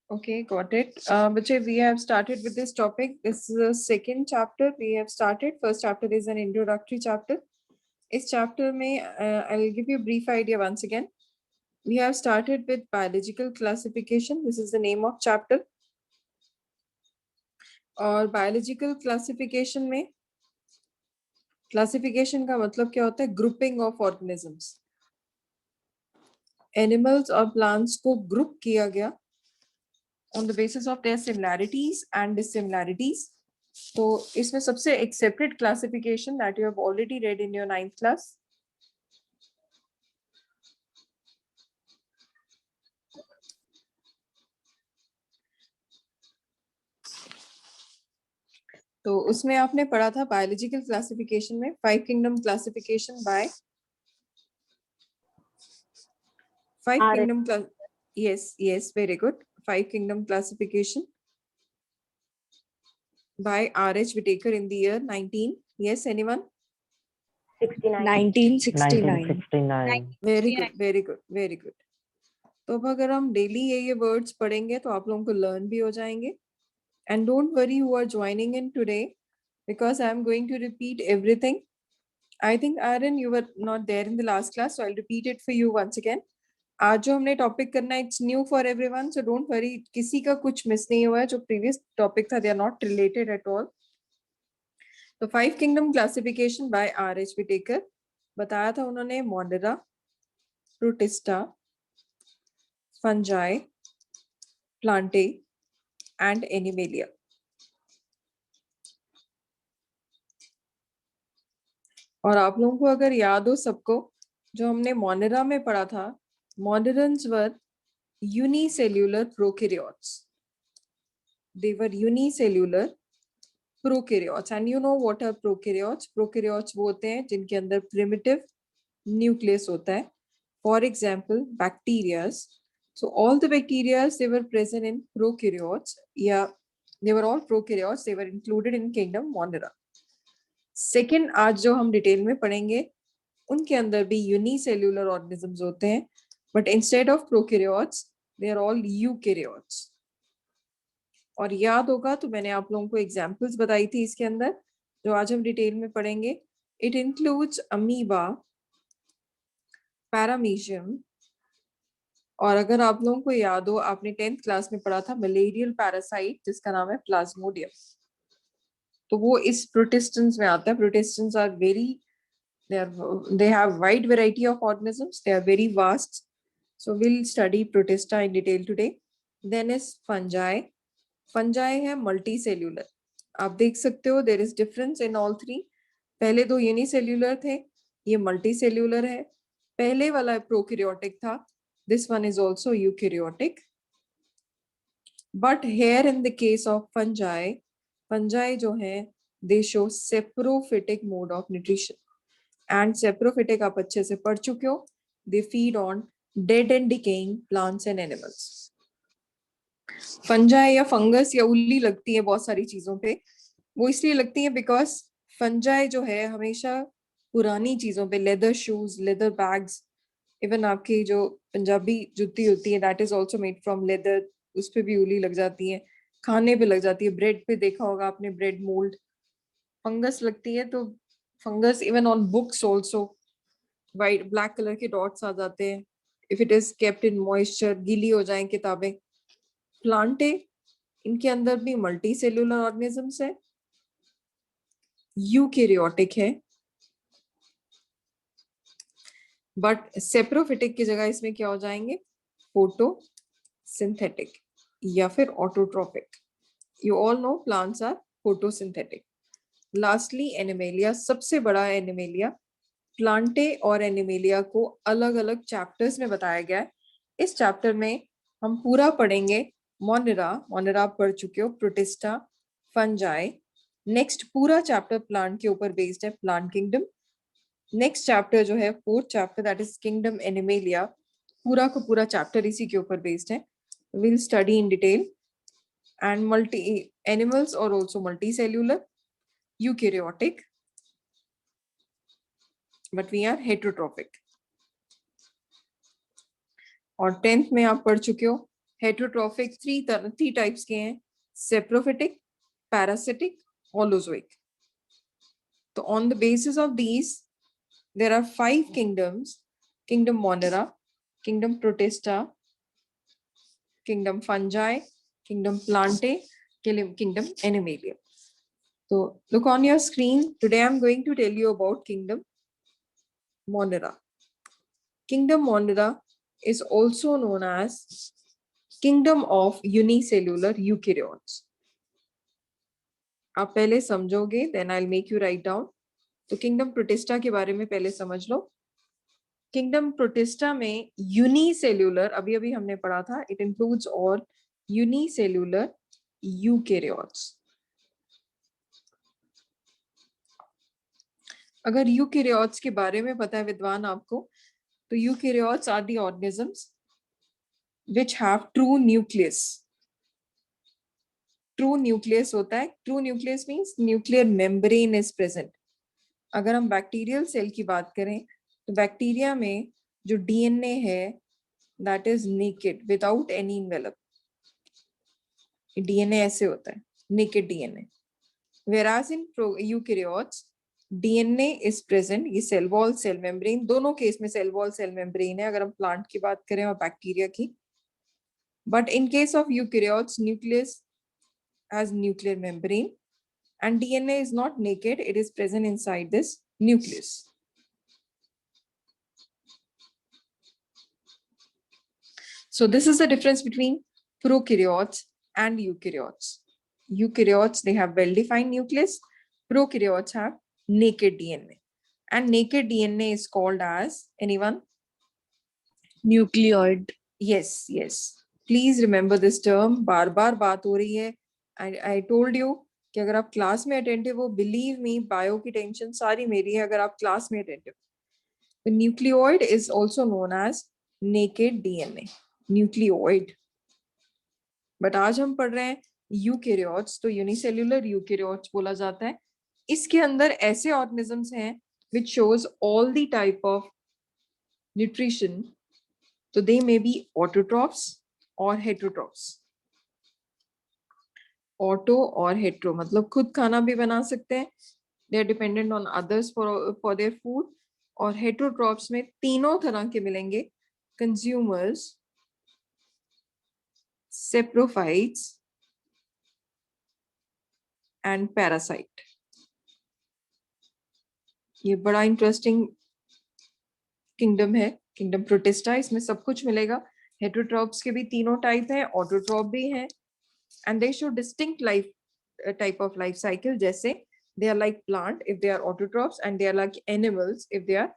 Okay, got it. Bache, we have started with this topic. This is the second chapter we have started. First chapter is an introductory chapter. Is chapter में I'll give you a brief idea once again. We have started with biological classification. This is the name of chapter. और biological classification में classification का मतलब क्या होता है? Grouping of organisms. Animals और plants को group किया गया on the basis of their similarities and dissimilarities. तो इसमें सबसे accepted classification that you have already read in your 9th class. तो उसमें आपने पढ़ा था बायोलॉजिकल क्लासिफिकेशन में 5 kingdom classification bye 5 kingdom yes very good 5 kingdom classification by R.H. Whitaker in the year 19 yes anyone 1969 very good तो अब अगर हम डेली ये वर्ड्स पढ़ेंगे तो आप लोगों को लर्न भी हो जाएंगे and don't worry who are joining in today because I am going to repeat everything. I think Aaron you were not there in the last class so I'll repeat it for you once again. आज जो हमने topic करना है it's new for everyone so don't worry किसी का कुछ miss नहीं हुआ है जो प्रीवियस टॉपिक था they are not related at all. तो 5 kingdom classification bye R.H. Whitaker बताया था उन्होंने Monera, protista, fungi, Plantae and animalia. और आप लोगों को अगर याद हो सबको जो हमने मोनेरा में पढ़ा था monerans were unicellular prokaryotes. They were unicellular prokaryotes and you know what are prokaryotes? Prokaryotes वो होते हैं जिनके अंदर primitive nucleus होता है. For example, bacterias. So all the bacterias they were present in prokaryotes. Yeah, they were all prokaryotes. They were included in kingdom Monera. Second, आज जो हम डिटेल में पढ़ेंगे उनके अंदर भी unicellular organisms होते हैं. But instead of prokaryotes, they are all eukaryotes. और याद होगा तो मैंने आप लोगों को एग्जाम्पल्स बताई थी इसके अंदर जो आज हम डिटेल में पढ़ेंगे. इट इंक्लूड्स अमीबा, पैरामीशियम और अगर आप लोगों को याद हो आपने 10th क्लास में पढ़ा था मलेरियल पैरासाइट जिसका नाम है प्लाज्मोडियम. तो वो इस प्रोटिस्टेंस में आता है. Protistans are very they have wide variety of organisms. They are very vast. So we'll study protista in detail today. Then is fungi. Fungi है मल्टी सेल्यूलर. आप देख सकते हो there is difference in all three. पहले दो unicellular थे, ये multi cellular है. पहले वाला प्रोकैरियोटिक था, this one is also eukaryotic. But here in the case of fungi, fungi जो है दे show saprophytic mode of nutrition. And saprophytic आप अच्छे से पढ़ चुके हो. They feed on dead and decaying plants and animals. Fungi या फंगस या उल्ली लगती है बहुत सारी चीजों पे. वो इसलिए लगती है बिकॉज फंजाई जो है हमेशा पुरानी चीजों पे, leather shoes, leather bags, even आपकी जो पंजाबी जुत्ती होती है that is also made from leather, उस पे भी उल्ली लग जाती है. खाने पे लग जाती है, ब्रेड पे देखा होगा आपने ब्रेड मोल्ड, फंगस लगती है. तो fungus even on books also white black colour के डॉट्स आ जाते हैं if it is kept in moisture, गीली हो जाए किताबें. प्लांटे, इनके अंदर भी मल्टी सेल्यूलर ऑर्गेनिजम्स है, यूकैरियोटिक है. बट सेप्रोफिटिक की जगह इसमें क्या हो जाएंगे, फोटोसिंथेटिक या फिर autotrophic. You all know plants are photosynthetic. Lastly animalia, सबसे बड़ा एनिमेलिया. प्लांटे और एनिमेलिया को अलग अलग चैप्टर्स में बताया गया है. इस चैप्टर में हम पूरा पढ़ेंगे मोनेरा, मोनेरा आप पढ़ चुके हो, प्रोटिस्टा, फंजाई. नेक्स्ट पूरा चैप्टर प्लांट के ऊपर बेस्ड है, प्लांट किंगडम. नेक्स्ट चैप्टर जो है fourth chapter that is kingdom animalia, पूरा का पूरा चैप्टर इसी के ऊपर बेस्ड है. Will study in detail. And multi animals और also multi cellular, eukaryotic, but we are heterotrophic. और 10th में आप पढ़ चुके हो हेटरोट्रॉफिक थ्री टाइप्स के हैं, सेप्रोफिटिक, पैरासिटिक, होलोजोइक. तो on the basis of these there are 5 kingdoms: kingdom Monera, kingdom Protista, kingdom Fungi, kingdom Plantae, kingdom Animalia. So look on your screen. Today I'm going to tell you about kingdom Monera. Kingdom Monera is also known as kingdom of unicellular eukaryotes. आप पहले समझोगे, then I'll make you write down. तो kingdom protista के बारे में पहले समझ लो. किंगडम प्रोटिस्टा में यूनिसेल्यूलर, अभी अभी हमने पढ़ा था, it includes all unicellular eukaryotes. अगर यूकैरियोट्स के बारे में पता है विद्वान आपको, तो eukaryotes are the organisms which have true nucleus. True nucleus होता है, true nucleus means nuclear membrane is present. अगर हम बैक्टीरियल सेल की बात करें, तो बैक्टीरिया में जो डीएनए है that is naked without any envelope. DNA ऐसे होता है, naked DNA. whereas in eukaryotes DNA is present. ये सेल वॉल, सेल मेम्ब्रेन, दोनों केस में सेल वॉल, सेल मेम्ब्रेन है, अगर हम प्लांट की बात करें और बैक्टीरिया की. But in case of eukaryotes, nucleus has nuclear membrane and DNA is not naked, it is present inside this nucleus. So this is the difference between prokaryotes and eukaryotes. Eukaryotes, they have well-defined nucleus. Prokaryotes have naked DNA. And naked DNA is called as, anyone? Nucleoid. Yes, yes. Please remember this term. बार बार बात हो रही है. I told you कि अगर आप class में attentive हो, believe me, bio की टेंशन सारी मेरी है अगर आप क्लास में attentive. The nucleoid is also known as naked DNA. Nucleoid. But आज हम पढ़ रहे हैं यूकैरियोट्स, तो यूनिसेल्यूलर यूकैरियोट्स बोला जाता है. इसके अंदर ऐसे ऑर्गेनिजम्स हैं which shows all the type of nutrition. तो they may be autotrophs or heterotrophs. Auto और हेट्रो मतलब खुद खाना भी बना सकते हैं, they are dependent on others for their food. और हेट्रोट्रॉप्स में तीनों तरह के मिलेंगे: कंज्यूमर्स, सेप्रोफाइट्स एंड पैरासाइट. ये बड़ा इंटरेस्टिंग किंगडम है, किंगडम प्रोटिस्टा. इसमें सब कुछ मिलेगा. हेट्रोट्रॉप्स के भी तीनों टाइप हैं, ऑटोट्रॉप भी हैं, and they show distinct life type of life cycle. जैसे they are like plant if they are autotrophs, and they are like animals if they are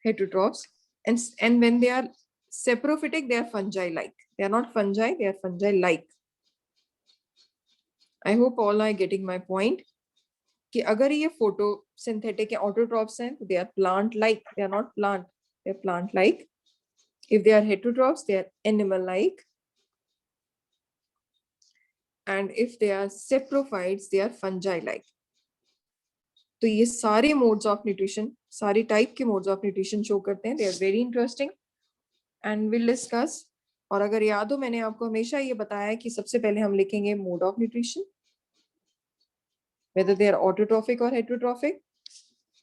heterotrophs. And when they are saprophytic, they are fungi like. They are not fungi, they are fungi like. I hope all are getting my point. कि अगर ये photosynthetic autotrophs हैं, तो they are plant like. They are not plant, they are plant like. If they are heterotrophs, they are animal like. And if they are saprophytes, they are fungi like. तो ये सारे modes of nutrition, सारी type के modes of nutrition show करते हैं. They are very interesting and will discuss. और अगर याद हो, मैंने आपको हमेशा ये बताया है कि सबसे पहले हम लिखेंगे mode of nutrition, whether they are autotrophic or heterotrophic.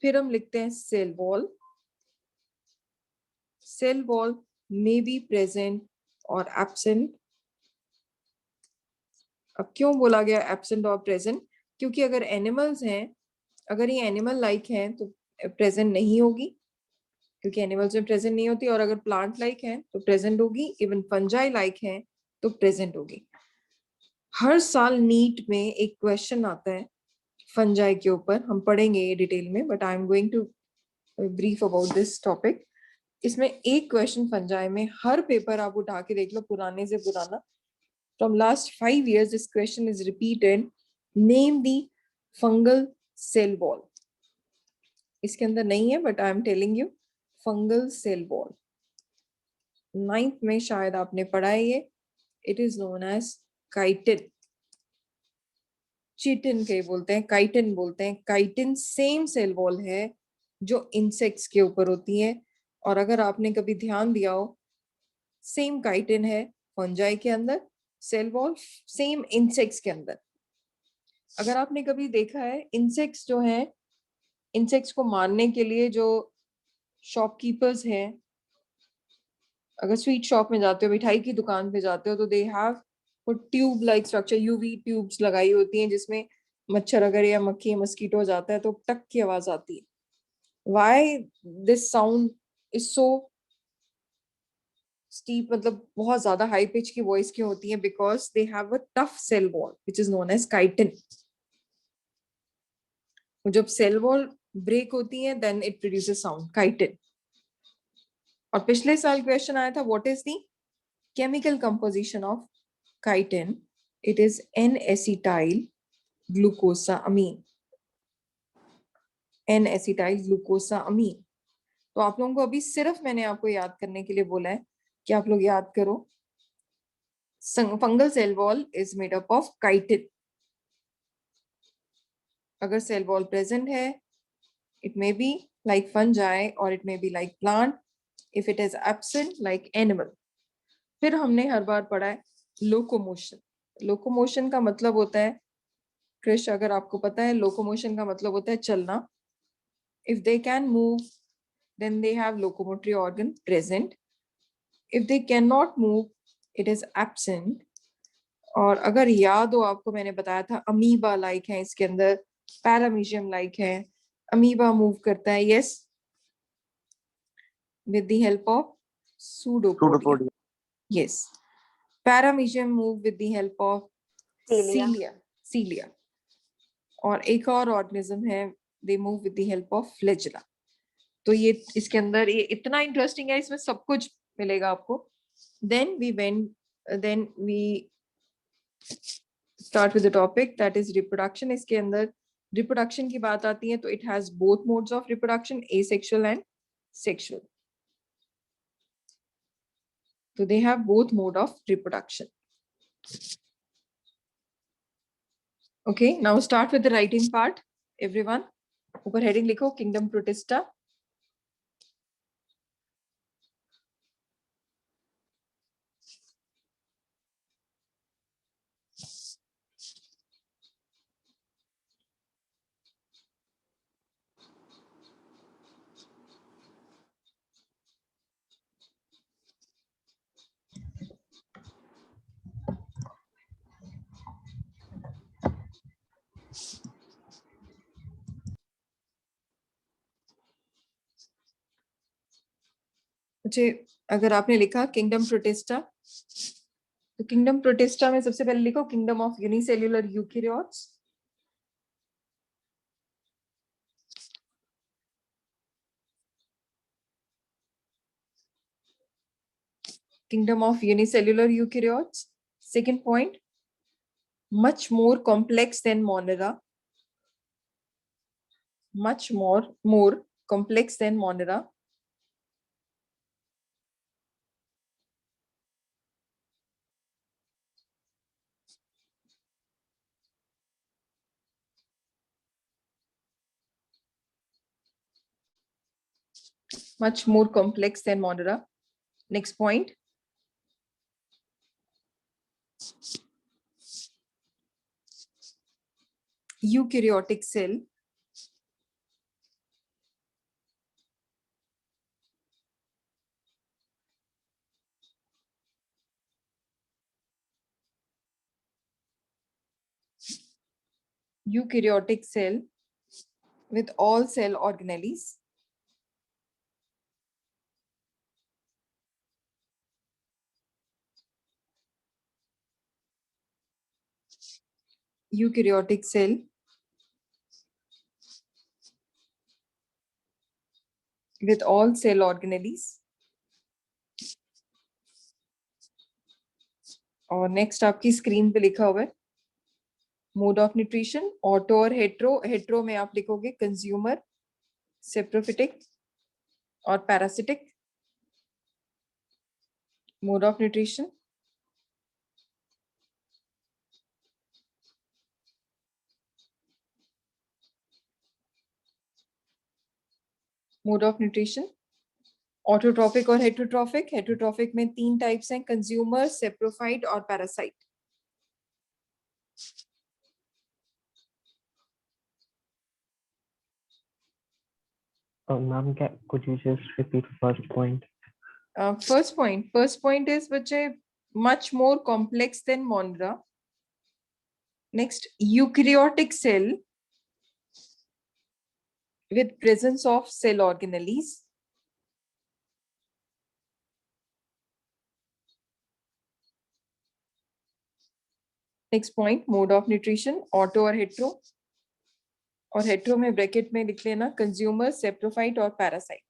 फिर हम लिखते हैं cell wall. Cell wall may be present or absent. अब क्यों बोला गया एब्सेंट और प्रेजेंट? क्योंकि अगर एनिमल्स हैं, अगर ये एनिमल लाइक हैं तो प्रेजेंट नहीं होगी, क्योंकि एनिमल्स में प्रेजेंट नहीं होती. और अगर प्लांट लाइक हैं तो प्रेजेंट होगी. इवन फंजाई लाइक हैं तो प्रेजेंट होगी. हर साल नीट में एक क्वेश्चन आता है फंजाई के ऊपर, हम पढ़ेंगे ये डिटेल में, but I am going to brief about this topic. इसमें एक क्वेश्चन फंजाई में, हर पेपर आप उठा के देख लो, पुराने से पुराना, from last 5 years this question is repeated. Name the fungal cell wall. इसके अंदर नहीं है, but I am telling you fungal cell wall. 9th में शायद आपने पढ़ा है ये. It is known as chitin. Chitin के बोलते हैं, chitin बोलते हैं. chitin सेम सेल वॉल है जो इंसेक्ट्स के ऊपर होती है. और अगर आपने कभी ध्यान दिया हो, सेम chitin है फंजाई के अंदर, सेल वॉल सेम इंसेक्ट्स के अंदर। अगर आपने कभी देखा है इंसेक्ट्स जो है, इंसेक्ट्स को मारने के लिए जो शॉपकीपर्स हैं, अगर स्वीट शॉप में जाते हो, मिठाई की दुकान पे जाते हो, तो they have tube like structure, UV tubes लगाई होती हैं, जिसमें मच्छर अगर या मक्खी मस्कीटो जाता है तो टक की आवाज आती है। Why this sound is so steep, मतलब बहुत ज्यादा हाई पिच की वॉइस क्यों होती है? Because they have a tough cell wall which is known as chitin. जब सेल वॉल ब्रेक होती है then it produces sound, chitin. और पिछले साल क्वेश्चन आया था, what is the chemical composition of chitin? It is N-acetyl glucosamine. N-acetyl glucosamine. तो आप लोगों को अभी सिर्फ मैंने आपको याद करने के लिए बोला है कि आप लोग याद करो, fungal cell wall is made up of chitin. अगर सेल वॉल प्रेजेंट है, it may be like fungi or it may be like plant. If it is absent, like animal. फिर हमने हर बार पढ़ा है लोकोमोशन। लोकोमोशन का मतलब होता है, क्रिश अगर आपको पता है, लोकोमोशन का मतलब होता है चलना। If they can move, then they have locomotory organ present. If they cannot move, it is absent. और अगर याद हो आपको, मैंने बताया था अमीबा लाइक है इसके अंदर, पैरामीशियम लाइक है। अमीबा मूव करता है, yes, with the help of pseudopodia. Yes. Paramecium move with the help of cilia. Cilia. और एक और ऑर्गेनिज्म है, they move with the help of flagella. तो ये इसके अंदर ये इतना इंटरेस्टिंग है, इसमें सब कुछ मिलेगा आपको। then we start with the topic that is reproduction. इसके अंदर reproduction की बात आती है तो it has both modes of reproduction, asexual and sexual. So they have both mode of reproduction. Okay, now start with the writing part. Everyone, ऊपर heading लिखो Kingdom Protista. मुझे अगर आपने लिखा किंगडम प्रोटिस्टा, तो किंगडम प्रोटिस्टा में सबसे पहले लिखो kingdom of unicellular eukaryotes. Kingdom of unicellular eukaryotes. Second point, much more complex than Monera. Much more complex than Monera. Much more complex than Monera. Next point. Eukaryotic cell. Eukaryotic cell with all cell organelles. Eukaryotic cell with all cell organelles. और next आपकी screen पे लिखा हुआ है mode of nutrition, auto और hetero. Hetero में आप लिखोगे कंज्यूमर, सेप्रोफिटिक और parasitic. Mode of nutrition, mode of nutrition, autotrophic और हेटरोट्रॉफिक। हेटरोट्रॉफिक में 3 टाइप्स हैं, कंज्यूमर, सेप्रोफाइट और parasite. Ma'am, could you just repeat first point? First point is बच्चे much more complex than Monera. Next, eukaryotic cell with presence of cell organelles. Next point, mode of nutrition, auto और hetero. और hetero में bracket में लिख लेना consumer, saprophyte और parasite.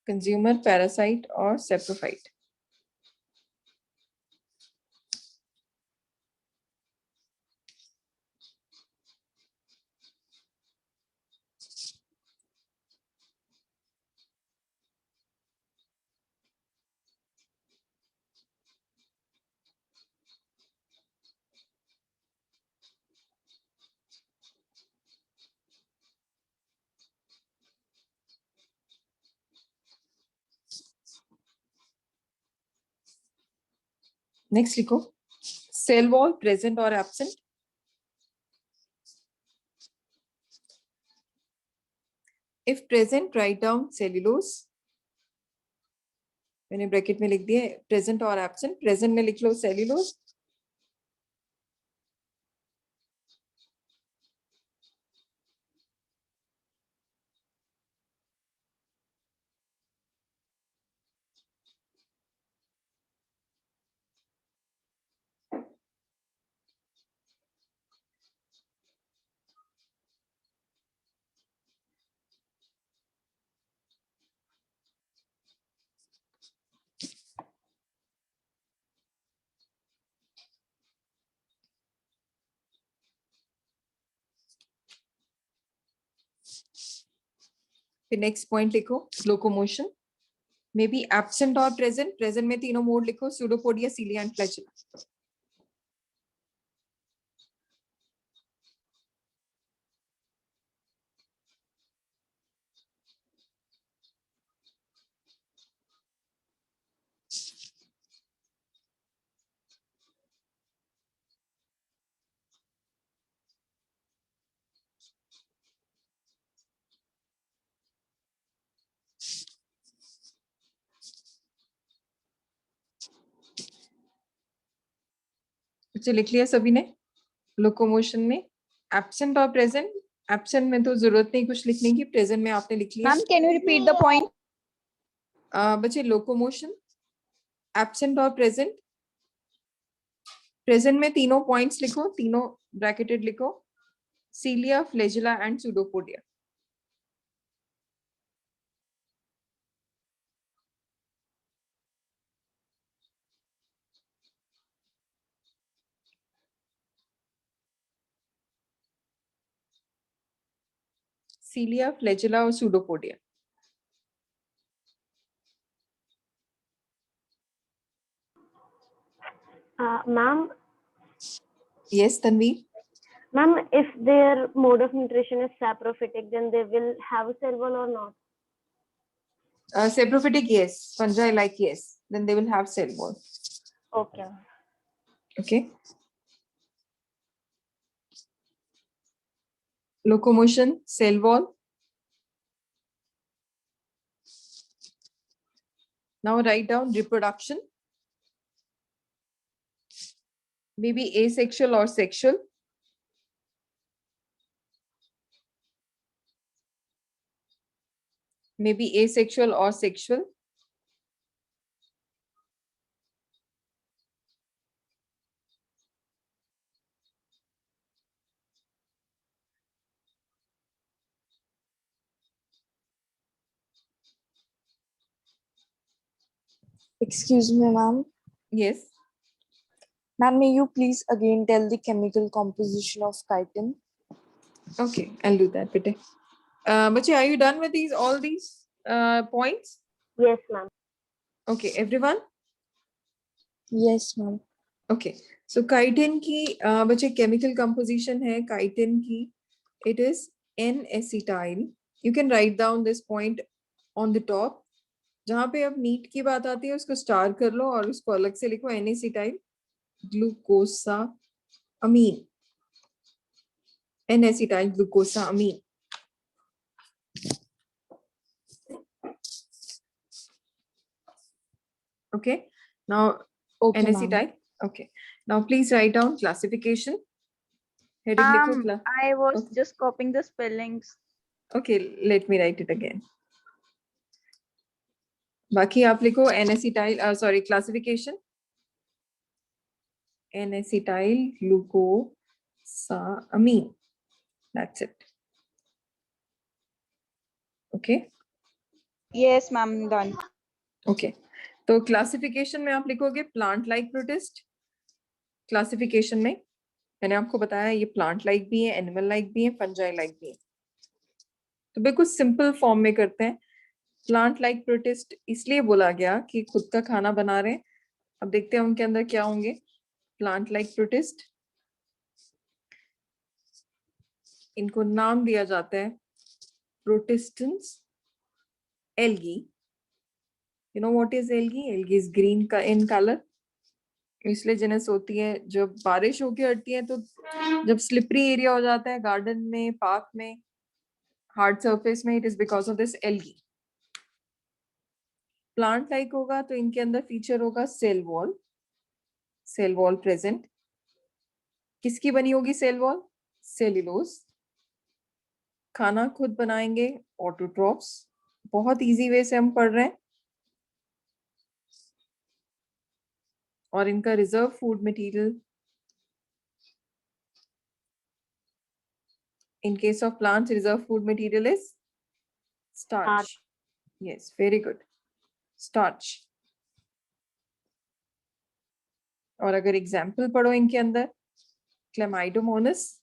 Consumer, parasite और saprophyte. Next लिखो, सेल वॉल प्रेजेंट और absent. If present write down cellulose. मैंने ब्रैकेट में लिख दिया प्रेजेंट और एब्सेंट। प्रेजेंट में लिख लो सेल्यूलोज, फिर नेक्स्ट पॉइंट लिखो लोकोमोशन मे बी एब्सेंट और प्रेजेंट। प्रेजेंट में तीनों मोड लिखो, सूडोपोडिया, सीलिया एंड फ्लैचुला। अच्छा लिख लिया सभी ने लोकोमोशन में एब्सेंट और प्रेजेंट। एब्सेंट में तो जरूरत नहीं कुछ लिखने की, प्रेजेंट में आपने लिख लिया। Ma'am, can you repeat the point? बच्चे लोकोमोशन एब्सेंट और प्रेजेंट। प्रेजेंट में तीनों पॉइंट्स लिखो, तीनों ब्रैकेटेड लिखो, cilia, flagella and pseudopodia. Cilia, flagella और pseudopodia. Ma'am, yes Tanveer. ma'am, if their mode of nutrition is saprophytic, then they will have a cell wall or not? Saprophytic, yes. Fungi like yes. Then they will have cell wall. Okay. Okay. Locomotion, cell wall. Now write down reproduction. Maybe asexual or sexual. Maybe asexual or sexual. Excuse me, ma'am. Yes. Ma'am, may you please again tell the chemical composition of chitin? Okay, I'll do that, bete. Bache, are you done with all these points? Yes, ma'am. Okay, everyone? Yes, ma'am. Okay, so chitin की बच्चे chemical composition है chitin की it is N-acetyl. You can write down this point on the top. जहाँ पे अब NEET की बात आती है उसको स्टार कर लो और उसको अलग से लिखो N-acetyl glucosamine. N-acetyl glucosamine. Okay. Now Okay, ma'am. N-acetyl. Okay. Now please write down classification. Heading लिखो I was Okay. just copying the spellings. Okay, let me write it again. बाकी आप लिखो N-acetyl, sorry, classification. N-acetyl glucosamine. That's it. Okay. Yes, ma'am, done. Okay. तो classification में आप लिखोगे plant like protist. Classification में मैंने आपको बताया ये प्लांट लाइक भी है, एनिमल लाइक भी है, फंजाई लाइक भी है. तो बिल्कुल सिंपल फॉर्म में करते हैं. प्लांट लाइक प्रोटिस्ट इसलिए बोला गया कि खुद का खाना बना रहे हैं. अब देखते हैं उनके अंदर क्या होंगे. प्लांट लाइक प्रोटिस्ट, इनको नाम दिया जाता है प्रोटिस्टेंस algae. You know what is algae? Algae is green in color. इसलिए जेनस होती है. जब बारिश होके हटती है तो जब स्लिपरी एरिया हो जाता है गार्डन में, पार्क में, हार्ड सरफेस में, it is because of this algae. Plant like होगा तो इनके अंदर फीचर होगा cell wall. Cell wall present. किसकी बनी होगी सेल वॉल? सेल्यूलोज. खाना खुद बनाएंगे, ऑटोट्रॉफ्स. बहुत इजी वे से हम पढ़ रहे हैं. और इनका reserve food material in case of plants, reserve food material is starch. Yes, very good. Starch. और अगर एग्जाम्पल पढ़ो इनके अंदर, क्लेमाइडोमोनस,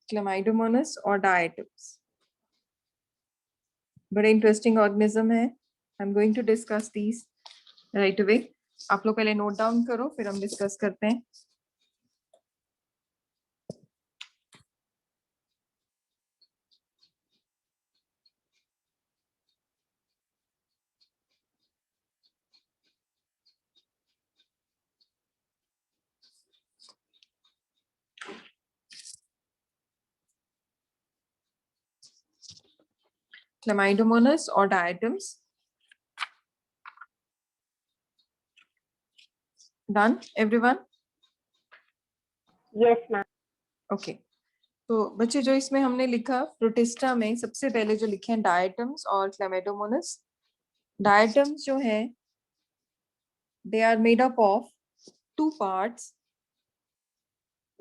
क्लेमाइडोमोनस और डायटम्स. बड़े इंटरेस्टिंग ऑर्गेनिज्म है. I am going to discuss these right away. आप लोग पहले नोट डाउन करो, फिर हम डिस्कस करते हैं. Chlamydomonas or diatoms. Done, everyone? Yes, ma'am. Okay. तो बच्चे जो इसमें हमने लिखा प्रोटिस्टा में सबसे पहले जो लिखे हैं डायटम्स और क्लेमाइडोमोनस. डायटम्स जो है they are made up of 2 parts.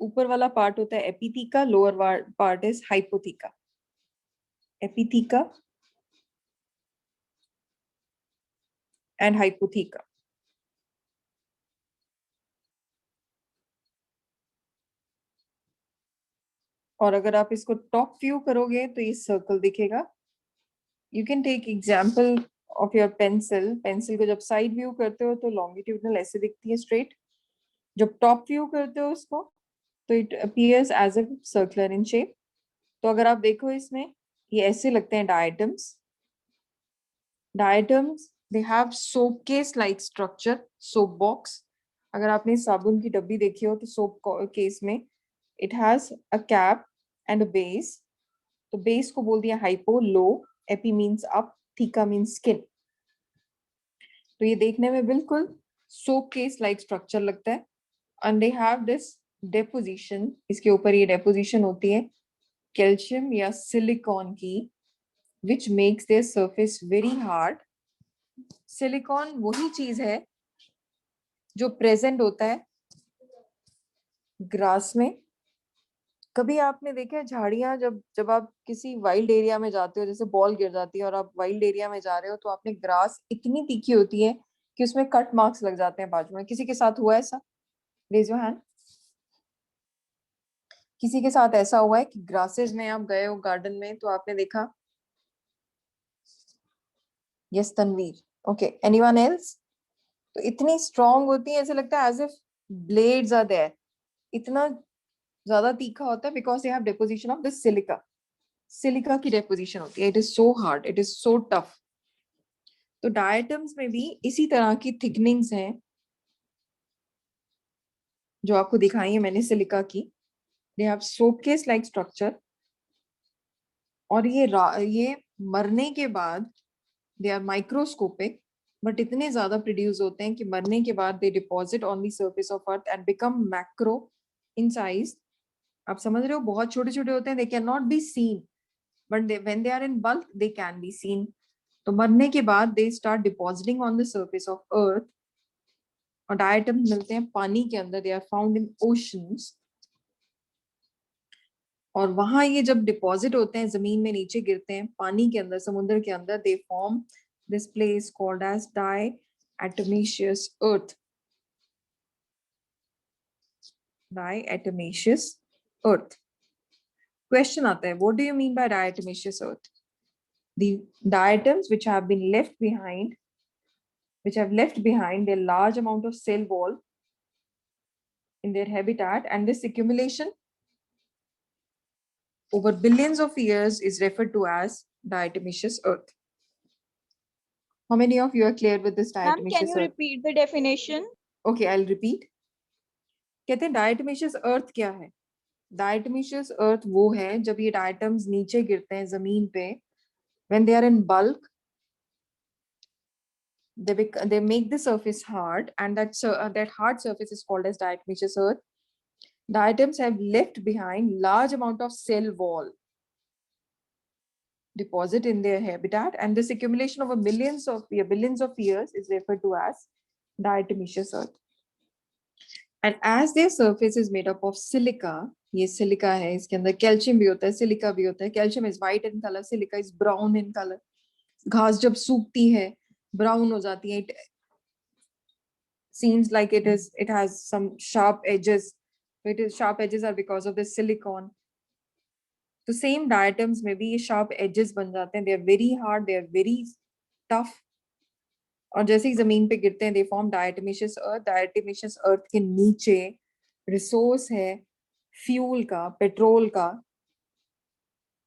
ऊपर वाला पार्ट होता है epitheca, lower part is hypotheca. Epitheca and hypotheca. और अगर आप इसको टॉप व्यू करोगे तो ये सर्कल दिखेगा. You can take example of your pencil. Pencil को जब साइड व्यू करते हो तो लॉन्गिट्यूडनल ऐसे दिखती है, स्ट्रेट. जब टॉप व्यू करते हो उसको तो it appears as a circular in shape. तो अगर आप देखो इसमें ये ऐसे लगते हैं diatoms. Diatoms they have soap case like structure, soap box. अगर आपने साबुन की डब्बी देखी हो तो सोप केस में it has a cap and a base. तो बेस को बोल दिया hypo, low, epi means up, theca means skin. तो ये देखने में बिल्कुल सोप केस लाइक स्ट्रक्चर लगता है. And they have this deposition. इसके ऊपर ये डेपोजिशन होती है कैल्शियम या सिलिकॉन की, which makes their surface very hard. Silicon वही चीज है जो प्रेजेंट होता है ग्रास में. कभी आपने देखा है झाड़ियां, जब आप किसी वाइल्ड एरिया में जाते हो, जैसे बॉल गिर जाती है और आप वाइल्ड एरिया में जा रहे हो, तो आपने ग्रास इतनी तीखी होती है कि उसमें कट मार्क्स लग जाते हैं बाजू में. किसी के साथ हुआ ऐसा? Raise your hand. किसी के साथ ऐसा हुआ है कि ग्रासेस में आप गए हो गार्डन में तो आपने देखा? Yes Tanveer. Okay, anyone else? तो इतनी स्ट्रांग होती है, ऐसे लगता है as if blades are there, इतना ज्यादा तीखा होता है because they have deposition of the silica, silica की डिपोजिशन होती है, it is so hard, it is so tough. तो डायटम्स में भी इसी तरह की थिकनिंग्स हैं जो आपको दिखाई है मैंने सिलिका की, दे have soap case like structure, और ये मरने के बाद दे आर माइक्रोस्कोपिक, बट इतने ज्यादा प्रोड्यूस होते हैं कि मरने के बाद they deposit on the surface of earth and become macro in size. आप समझ रहे हो, बहुत छोटे छोटे होते हैं, they can not be seen, but when they are in bulk they can be seen. तो मरने के बाद they start depositing on the surface of earth, और डायटम्स मिलते हैं पानी के अंदर, they are found in oceans. और वहां ये जब डिपॉजिट होते हैं, जमीन में नीचे गिरते हैं पानी के अंदर, समुद्र के अंदर, they form this place called as diatomaceous earth, diatomaceous earth। Question आता है, what do you mean by diatomaceous earth? The diatoms which have been left behind, which have left behind a large amount of cell wall in their habitat, and this accumulation over billions of years is referred to as diatomaceous earth. How many of you are clear with this Ma'am, can diatomaceous you earth? repeat the definition? Okay, I'll repeat. कहते हैं diatomaceous earth क्या है? Diatomaceous earth वो है जब ये diatoms नीचे गिरते हैं जमीन पे, when they are in bulk, they make the surface hard, and that hard surface is called as diatomaceous earth. Diatoms have left behind large amount of cell wall deposit in their habitat, and this accumulation over billions of years is referred to as diatomaceous earth. And as their surface is made up of silica, ये silica है, इसके अंदर calcium भी होता है, silica भी होता है। Calcium is white in colour, silica is brown in colour. घास जब सूखती है ब्राउन हो जाती है, it seems like it has some sharp edges, sharp edges are because of the silicon। तो सेम डायटम्स में भी ये शार्प एजेस बन जाते हैं, they are very hard, they are very tough, और जैसे ही जमीन पे गिरते हैं दे फॉर्म डायटमेशियस अर्थ। डायटमेशियस अर्थ के नीचे रिसोर्स है फ्यूल का, पेट्रोल का।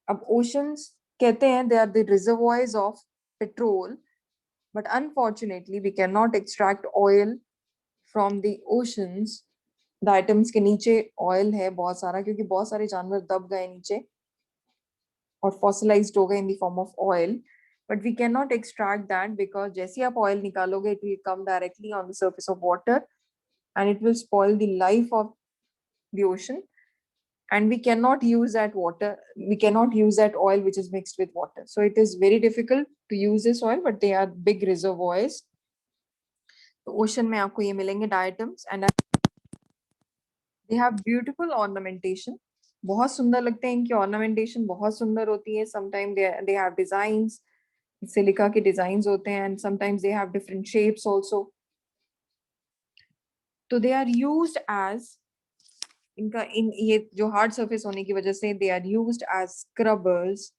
अब ओशंस कहते हैं they are the reservoirs of petrol, but unfortunately we can not extract oil from the oceans. Diatoms के नीचे ऑयल है बहुत सारा, क्योंकि बहुत सारे जानवर दब गए नीचे और फॉसिलाइज्ड हो गए in the form of oil, but we cannot extract that because जैसे आप ऑयल निकालोगे it will come directly on the surface of water and it will spoil the life of the ocean, and we cannot use that water, we cannot use that oil which is mixed with water, so it is very difficult to use this oil, but they are big reservoirs। तो ocean में आपको ये मिलेंगे diatoms, and they have beautiful ornamentation, बहुत सुंदर लगते हैं, इनकी ऑर्नामेंटेशन बहुत सुंदर होती है। Sometime they have designs, silica के डिजाइन्स होते हैं, and sometimes they have different shapes also. तो दे आर यूज्ड एज, इनका इन ये जो हार्ड सरफेस होने की वजह से they are used as scrubbers.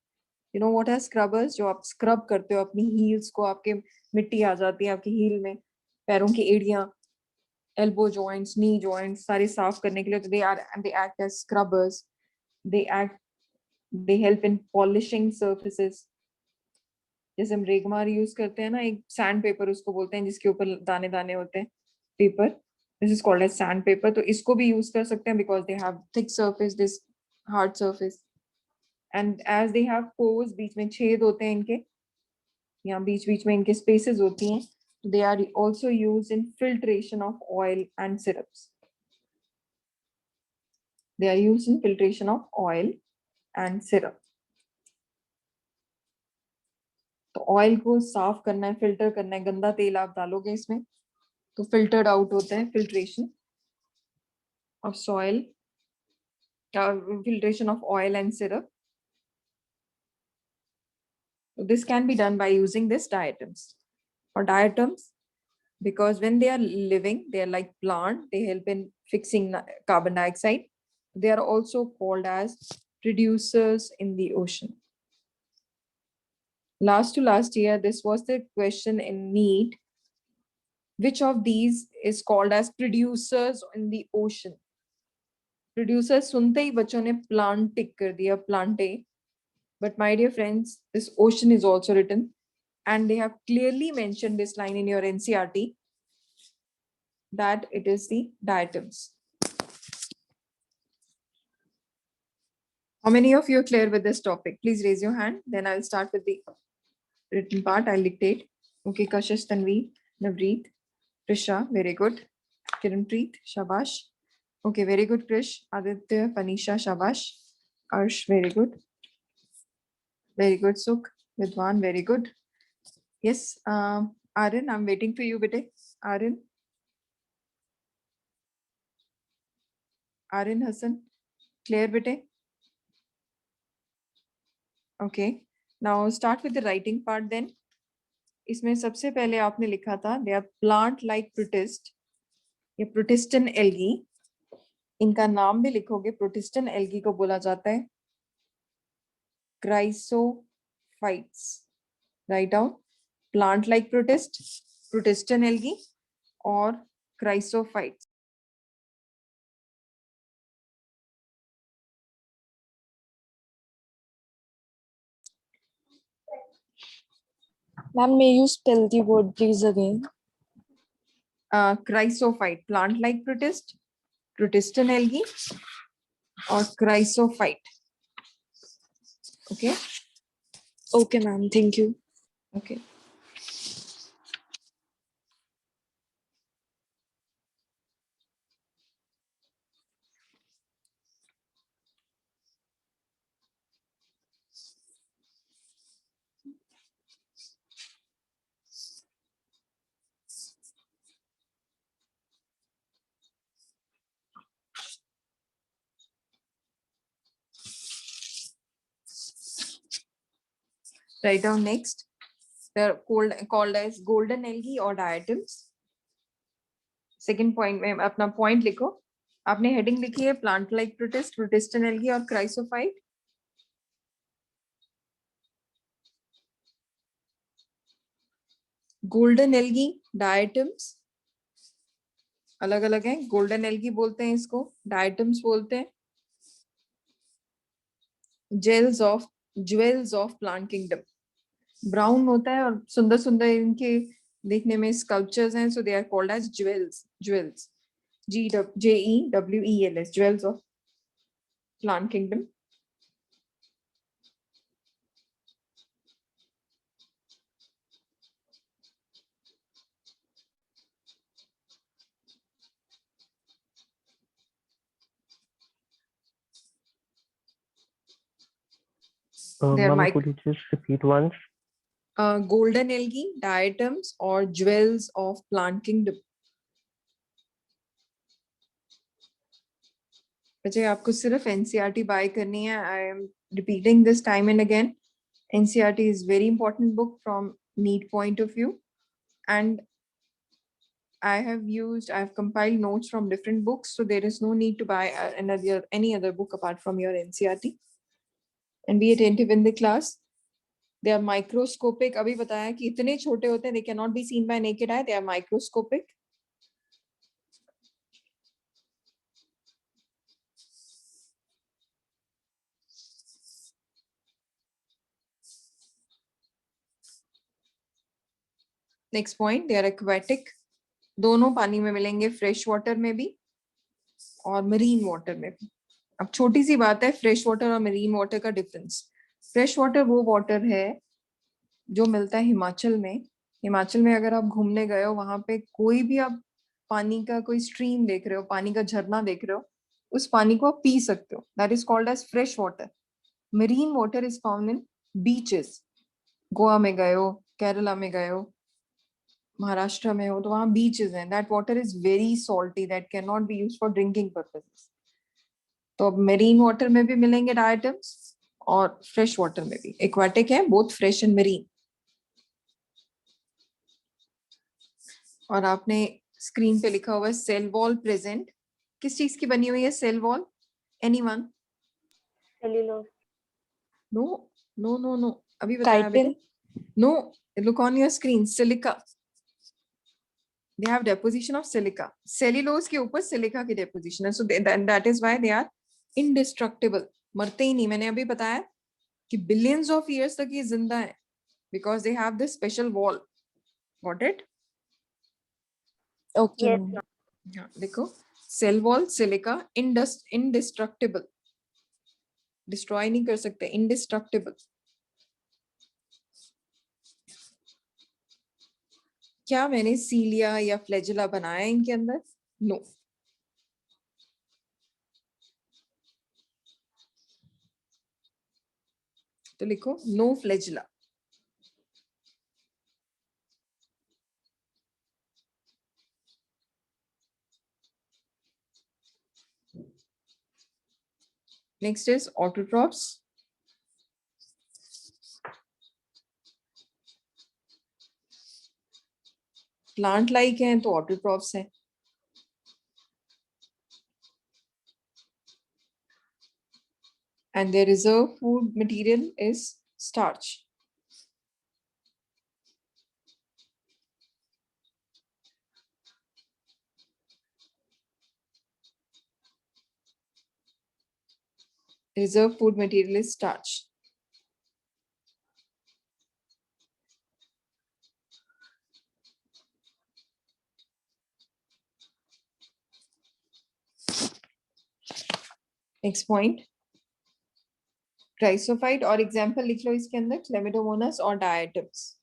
You know what are scrubbers? जो आप स्क्रब करते हो अपनी हील्स को, आपके मिट्टी आ जाती है आपकी हील में, पैरों की एड़ियां, एल्बो जॉइंट्स, नी जॉइंट्स सारे साफ करने के लिए, तो they act as scrubbers. They help in polishing surfaces. जैसे हम रेगमार यूज करते हैं ना, एक सैंड पेपर उसको बोलते हैं जिसके ऊपर दाने दाने होते हैं, paper, this is called as sand paper. तो इसको भी यूज कर सकते हैं because they have thick surface, this hard surface, and as they have pores, बीच में छेद होते हैं इनके, यहाँ बीच बीच में इनके स्पेसेस होती हैं। They are also use in filtration of oil and syrups, they are use in filtration of oil and syrup. तो ऑयल को साफ करना है, फिल्टर करना है, गंदा तेल आप डालोगे इसमें तो फिल्टर्ड आउट होता है, filtration of soil, filtration of oil and syrup. So this can be done by using this diatoms or diatoms, because when they are living, they are like plant, they help in fixing carbon dioxide. They are also called as producers in the ocean. Last year, this was the question in NEET. Which of these is called as producers in the ocean? Producers सुनते ही बच्चों ने plant tick कर दिया, plante. But my dear friends, this ocean is also written, and they have clearly mentioned this line in your NCRT that it is the diatoms. How many of you are clear with this topic? Please raise your hand. Then I'll start with the written part. I'll dictate. Okay, Kashish, Tanvi, Navreet, Prisha, very good. Kiranpreet, Shabash. Okay, very good, Krish. Aditya, Panisha, Shabash. Arsh, very good. Very good, Sukh. Vidwan, very good. Yes, Aryan, I'm waiting for you, bete. Aryan. Aryan Hassan, clear, bete. Okay, now start with the writing part then. इसमें सबसे पहले आपने लिखा था they are plant like protist या प्रोटिस्टन algae. इनका नाम भी लिखोगे. प्रोटिस्टन एल्गी को बोला जाता है chrysophytes. Write down plant like protist, protistan algae और chrysophytes. Ma'am, may you spell the word please again? Chrysophyte plant like protist, protistan algae और chrysophyte. Okay Okay, ma'am. Thank you. Okay. Write down next. They're called as golden algae or diatoms. Second point में अपना point लिखो. आपने heading लिखी है plant like protist, protestan algae और chrysophyte. Golden algae diatoms अलग अलग है. Golden algae बोलते हैं इसको, diatoms बोलते हैं jewels of plant kingdom. Brown होता है और सुंदर सुंदर इनके देखने में स्कल्पचर्स हैं, so they are called as jewels. Jewels JEWELS, jewels of plant kingdom. They are Mama, could you just repeat once? golden algae, diatoms और jewels of plant kingdom. बच्चे आपको सिर्फ NCERT बाय करनी है. I am repeating this time and again. NCERT is very important book from NEET point of view, and I have compiled notes from different books, so there is no need to buy any other book apart from your NCERT. And be attentive in the class. They are microscopic. अभी बताया कि इतने छोटे होते हैं, they cannot be seen by naked eye. They are microscopic. Next point, they are aquatic. दोनों पानी में मिलेंगे, फ्रेश वाटर में भी और मरीन वाटर में भी. अब छोटी सी बात है फ्रेश वाटर और मरीन वाटर का डिफरेंस. फ्रेश वाटर वो वाटर है जो मिलता है हिमाचल में. हिमाचल में अगर आप घूमने गए हो, वहां पे कोई भी आप पानी का कोई स्ट्रीम देख रहे हो, पानी का झरना देख रहे हो, उस पानी को आप पी सकते हो. That is called as fresh water. Marine water is found in beaches. Goa में गए हो, केरला में गए हो, महाराष्ट्र में हो, तो वहां बीचेस हैं. That water is very salty, that can not be used for drinking purposes. तो अब मरीन वाटर में भी मिलेंगे डायटम्स और फ्रेश वाटर में भी. एक्वाटिक है, बोथ फ्रेश एंड मरीन. और आपने स्क्रीन पे लिखा हुआ है सेल वॉल प्रेजेंट. किस चीज की बनी हुई है cell wall? Anyone? Cellulose. No no no no, अभी बताया Chitin. बेटे. No, look on your screen. Silica. they have deposition of silica. Cellulose के ऊपर silica की deposition है, so that is why they are indestructible. मरते ही नहीं. मैंने अभी बताया कि billions of years तक ये जिंदा है because they have this special wall. Got it? Okay. Yes, ma'am. ma'am. हाँ, देखो cell wall silica indestructible. Destroy नहीं कर सकते, indestructible. क्या मैंने सीलिया या फ्लैजिला बनाया इनके अंदर? नो. तो लिखो no flagella. Next is autotrophs. Plant like हैं तो ऑटोट्रॉप्स हैं. And their reserve food material is starch. Reserve food material is starch. Next point. Chrysophyte और एग्जाम्पल लिख लो इसके अंदर, Chlamydomonas और diatoms.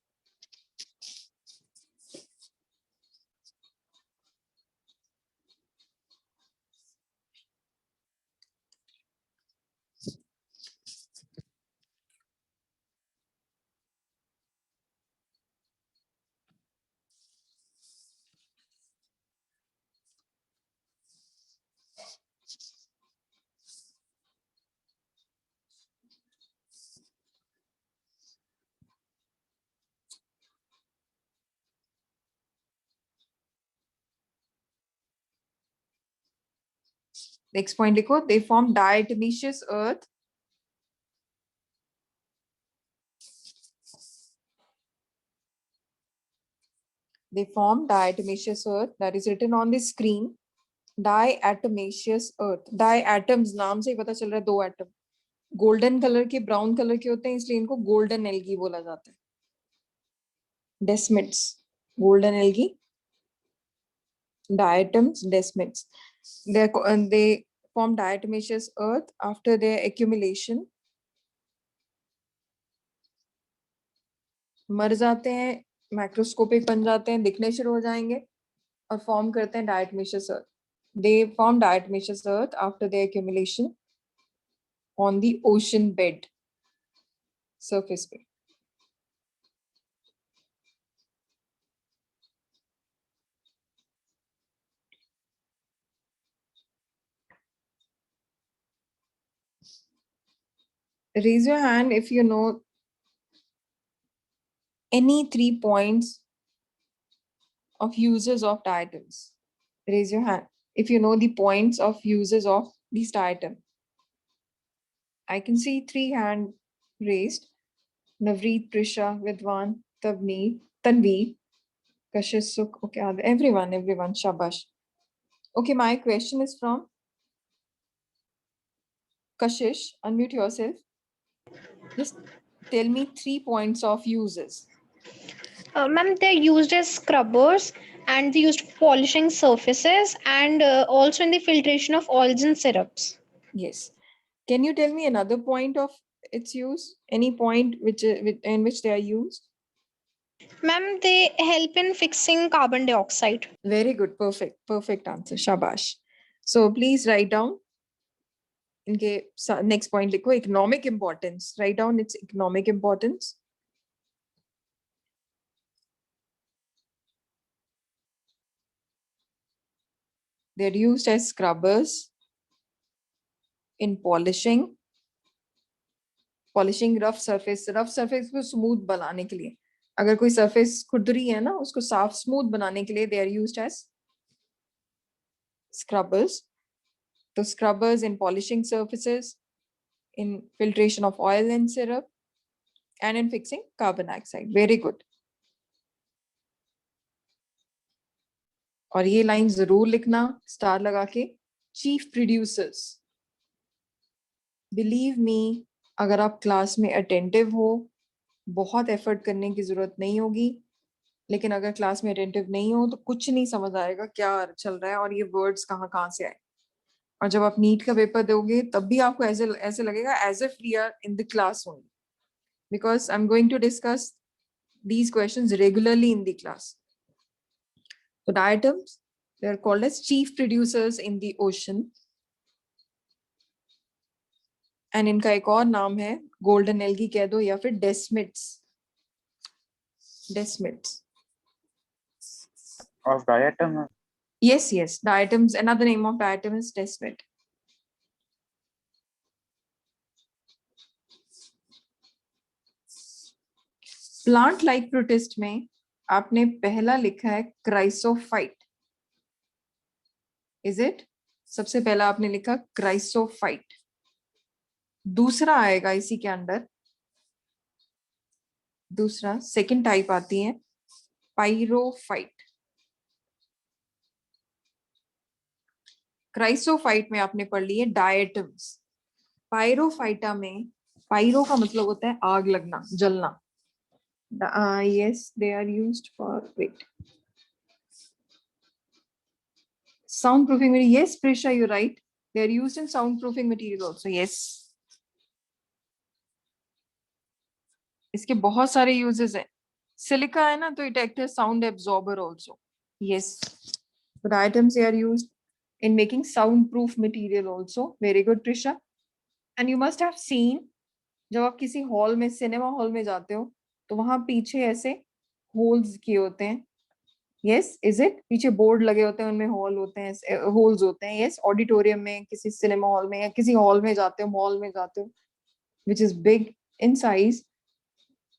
Next point लिखो, they form diatomaceous earth. They form diatomaceous earth, that is written on the screen. Diatomaceous earth. Diatoms नाम से ही पता चल रहा है दो एटम. गोल्डन कलर के, ब्राउन कलर के होते हैं, इसलिए इनको गोल्डन एल्गी बोला जाता है. Desmids, golden algae. Diatoms, desmids. They form diatomaceous earth after their accumulation. मर जाते हैं, मैक्रोस्कोपिक बन जाते हैं, दिखने शुरू हो जाएंगे और फॉर्म करते हैं diatomaceous earth. They form diatomaceous earth after their accumulation on the ocean bed, surface पे. Raise your hand if you know any 3 points of uses of diatoms. Raise your hand if you know the points of uses of these diatom. I can see 3 hands raised. Navreet, Prisha, Vidwan, Tanvi, Kashish, Sukh. Okay, everyone, Shabash. Okay, my question is from Kashish. Unmute yourself. Just tell me 3 points of uses. Ma'am, they're used as scrubbers and they're used for polishing surfaces and also in the filtration of oils and syrups. Yes. Can you tell me another point of its use? Any point in which they are used? Ma'am, they help in fixing carbon dioxide. Very good. Perfect answer. Shabash. So please write down. Next point, economic importance. Write down its economic importance. They're used as scrubbers in polishing rough surface को smooth बनाने के लिए. अगर कोई surface खुरदरी है ना, उसको साफ smooth बनाने के लिए they are used as scrubbers. So scrubbers in polishing surfaces, in filtration of oil and syrup, and in fixing carbon dioxide. Very good. और ये लाइन जरूर लिखना स्टार लगा के, चीफ प्रोड्यूसर्स। बिलीव मी, अगर आप क्लास में अटेंटिव हो, बहुत एफर्ट करने की जरूरत नहीं होगी, लेकिन अगर क्लास में अटेंटिव नहीं हो तो कुछ नहीं समझ आएगा क्या चल रहा है और ये वर्ड्स कहाँ कहाँ से आए। और जब आप नीट का पेपर दोगे तब भी आपको ऐसे ऐसे लगेगा as if we are in the class only, because I am going to discuss these questions regularly in the class. So diatoms, they are called as chief producers in the ocean. And इनका एक और नाम है, golden algae कह दो या फिर desmids. Desmids. Of diatom. Yes, yes. Diatoms, another name of diatom is desmid. Plant like protist में आपने पहला लिखा है क्राइसोफाइट, इज इट? सबसे पहला आपने लिखा क्राइसोफाइट। दूसरा आएगा इसी के अंदर, दूसरा सेकंड टाइप आती है पाइरोफाइट। क्राइसोफाइट में आपने पढ़ ली है डायटम्स। पाइरोफाइटा में, पाइरो का मतलब होता है आग लगना, जलना। Yes, they are used for, wait, soundproofing material. Yes, Prisha, you're right. They are used in soundproofing material also. Yes. इसके बहुत सारे uses हैं। सिलिका है ना, तो it acts as sound absorber also. Yes. But items they are used in making soundproof material also. Very good, Prisha. And you must have seen, जब आप किसी हॉल में, सिनेमा हॉल में जाते हो तो वहां पीछे ऐसे होल्स किए होते हैं। Yes, is it? पीछे बोर्ड लगे होते हैं, उनमें हॉल होते हैं, होल्स होते हैं। यस, ऑडिटोरियम में, किसी सिनेमा हॉल में या किसी हॉल में जाते हो, मॉल में जाते हो, which is big in size,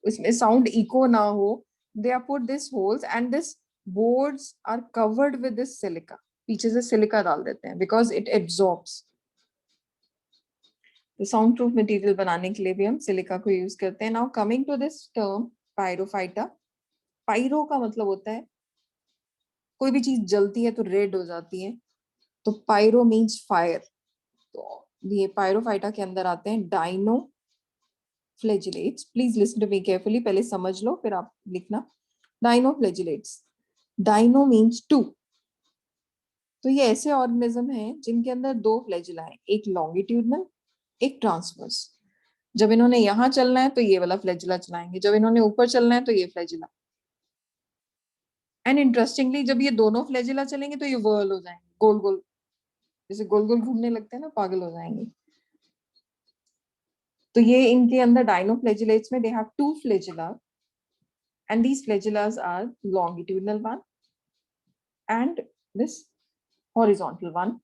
उसमें साउंड इको ना हो, they are put this holes and this boards are covered with this silica. पीछे से सिलिका डाल देते हैं बिकॉज इट एब्जॉर्ब्स। तो साउंड प्रूफ मटेरियल बनाने के लिए भी हम सिलिका को यूज करते हैं। Now coming to this term pyrophyta. Pyro का मतलब होता है कोई भी चीज जलती है तो रेड हो जाती है, तो पायरो मीन्स फायर। तो ये पायरोफाइटा के अंदर आते हैं dinoflagellates. Please listen to me carefully, पहले समझ लो फिर आप लिखना। Dinoflagellates, dino means two. तो ये ऐसे ऑर्गेनिज्म हैं जिनके अंदर दो फ्लैजिला है, एक लॉन्गिट्यूडनल, एक ट्रांसवर्स। जब इन्होंने यहाँ चलना है तो ये वाला फ्लैजिला चलाएंगे, जब इन्होंने ऊपर चलना है तो ये फ्लैजिला। एंड इंटरेस्टिंगली जब ये दोनों फ्लैजिला चलेंगे तो ये वर्ल हो जाएंगे, गोल गोल, जैसे गोल गोल घूमने लगते हैं ना, पागल हो जाएंगे। तो ये इनके अंदर डाइनोफ्लैजिलेट्स में they have two flagella and these flagellars are longitudinal one and this horizontal one.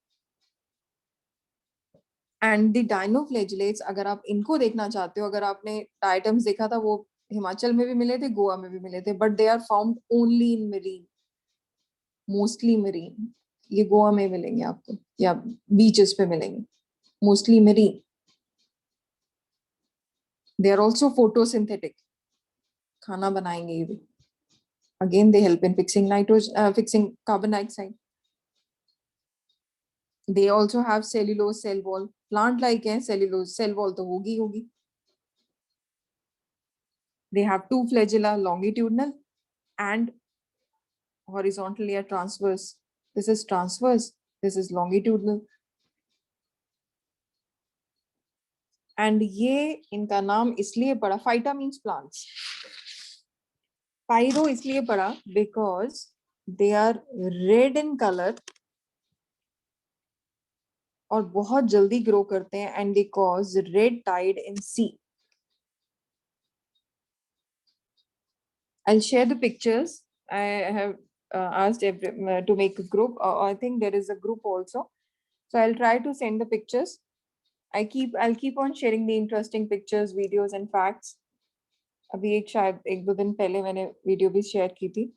And the dinoflagellates, अगर आप इनको देखना चाहते हो, अगर आपने डायटम्स देखा था वो हिमाचल में भी मिले थे, गोवा में भी मिले थे, but they are found only in marine, mostly marine. ये गोवा में मिलेंगे आपको या बीचेस पे मिलेंगे, mostly marine. They are also photosynthetic, खाना बनाएंगे ये भी। Again they help in fixing fixing carbon dioxide. They also have cellulose cell wall. Plant like है, cellulose cell wall तो होगी। They have two flagella, longitudinal and horizontally or transverse. This is transverse, this is longitudinal. And ये इनका नाम इसलिए पड़ा, phyta means plants. Pyro इसलिए पड़ा because they are red in color और बहुत जल्दी ग्रो करते हैं, and they cause red tide in sea. I'll share the pictures. I have asked to make a group. I think there is a group also, so I'll try to send the pictures. I'll keep on sharing the interesting pictures, videos and facts. अभी शायद 1-2 दिन पहले मैंने video भी share की थी।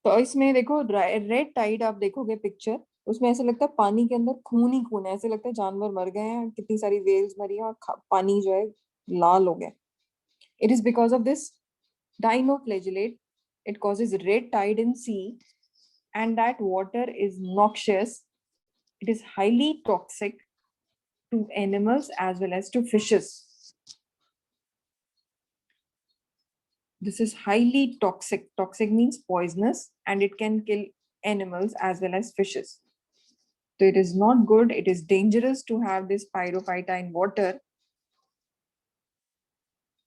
तो इसमें देखो रेड टाइड, आप देखोगे पिक्चर, उसमें ऐसे लगता है पानी के अंदर खून ही खून है, ऐसे लगता है जानवर मर गए हैं, कितनी सारी वेल्स मरी हैं और पानी जो है लाल हो गया। It is because of this dinoflagellate, it causes red tide in sea and that water is noxious. It is highly toxic to animals as well as to fishes. This is highly toxic. Toxic means poisonous, and it can kill animals as well as fishes. So it is not good. It is dangerous to have this pyrophyta in water.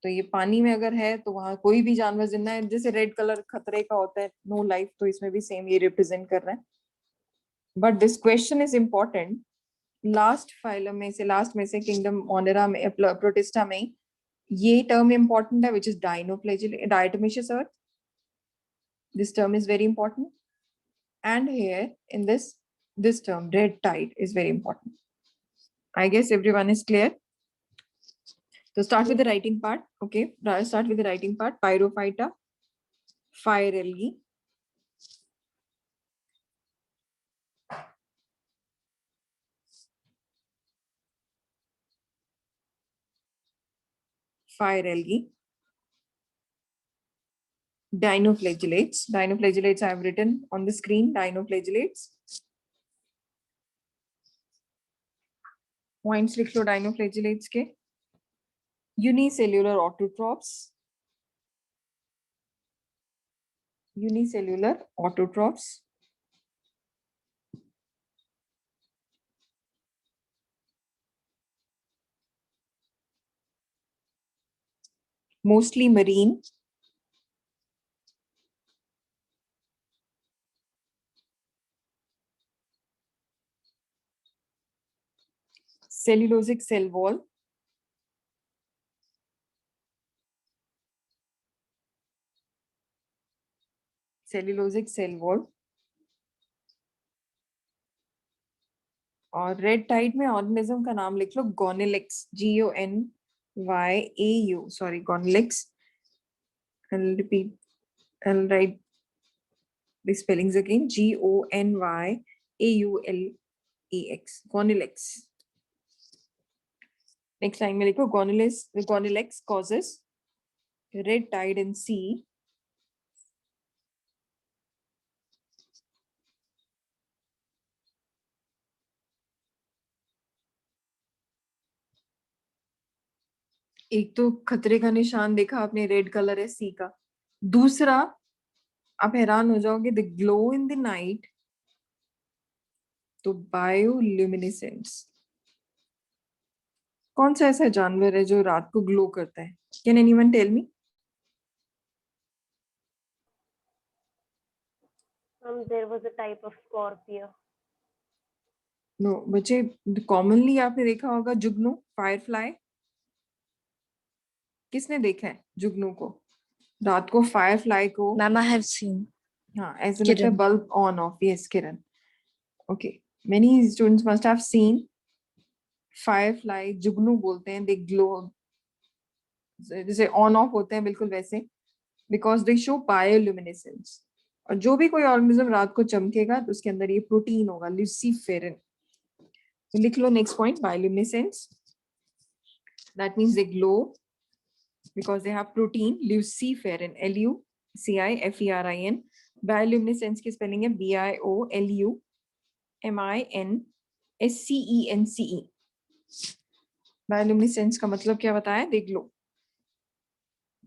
तो ये पानी में अगर है तो वहां कोई भी जानवर जिंदा है, जैसे रेड कलर खतरे का होता है, नो लाइफ, तो इसमें भी सेम ये रिप्रेजेंट कर रहा है. But this question is important. Last phylum में से, लास्ट में से किंगडम मोनेरा में, प्रोटिस्टा में ये टर्म इम्पोर्टेंट है, which is diatomaceous earth. This term is very important. And here in this term, red tide, is very important. I guess everyone is clear. So start with the writing part. Okay, start with the writing part. Pyrophyta, fire algae, fire algae, dinoflagellates. Dinoflagellates I have written on the screen. Dinoflagellates. Points लिख लो dinoflagellates के. Unicellular autotrophs. Unicellular autotrophs. Mostly marine. Cellulosic cell wall. Cellulosic cell wall. और red tide में organism का नाम लिख लो, Gonyaulax. GONYAU. Sorry, Gonyaulax. I'll repeat. I'll write the spellings again. GONYAULEX. Gonilex. Next line में लिखो, Gonilex causes red tide in sea. एक तो खतरे का निशान देखा आपने, रेड कलर है सी का. दूसरा, आप हैरान हो जाओगे, the glow in the night. तो बायोल्यूमिनेसेंस. कौन सा ऐसा जानवर है जो रात को ग्लो करता है? Can anyone tell me? There was a type of scorpion. No बच्चे, कॉमनली आपने देखा होगा जुगनू, फायरफ्लाई. किसने देखा है जुगनू को? रात को फायरफ्लाई को. Ma'am, I have seen. हाँ, ऐसे लगता है Kiran. Bulb on off. Yes, Kiran. Okay, many students must have seen firefly. जुगनू बोलते हैं, दे ग्लो, जैसे ऑन ऑफ होते हैं बिल्कुल वैसे, बिकॉज दे शो बायोल्यूमिनेसेंस. और जो भी कोई ऑर्गेनिज्म रात को चमकेगा तो उसके अंदर ये प्रोटीन होगा, ल्यूसीफेरिन. तो लिख लो next point, bioluminescence. That means they glow because they have protein, luciferin, LUCIFERIN. Bioluminescence की spelling है BIOLUMINSCENCE. Bioluminescence का मतलब क्या बताया? they glow.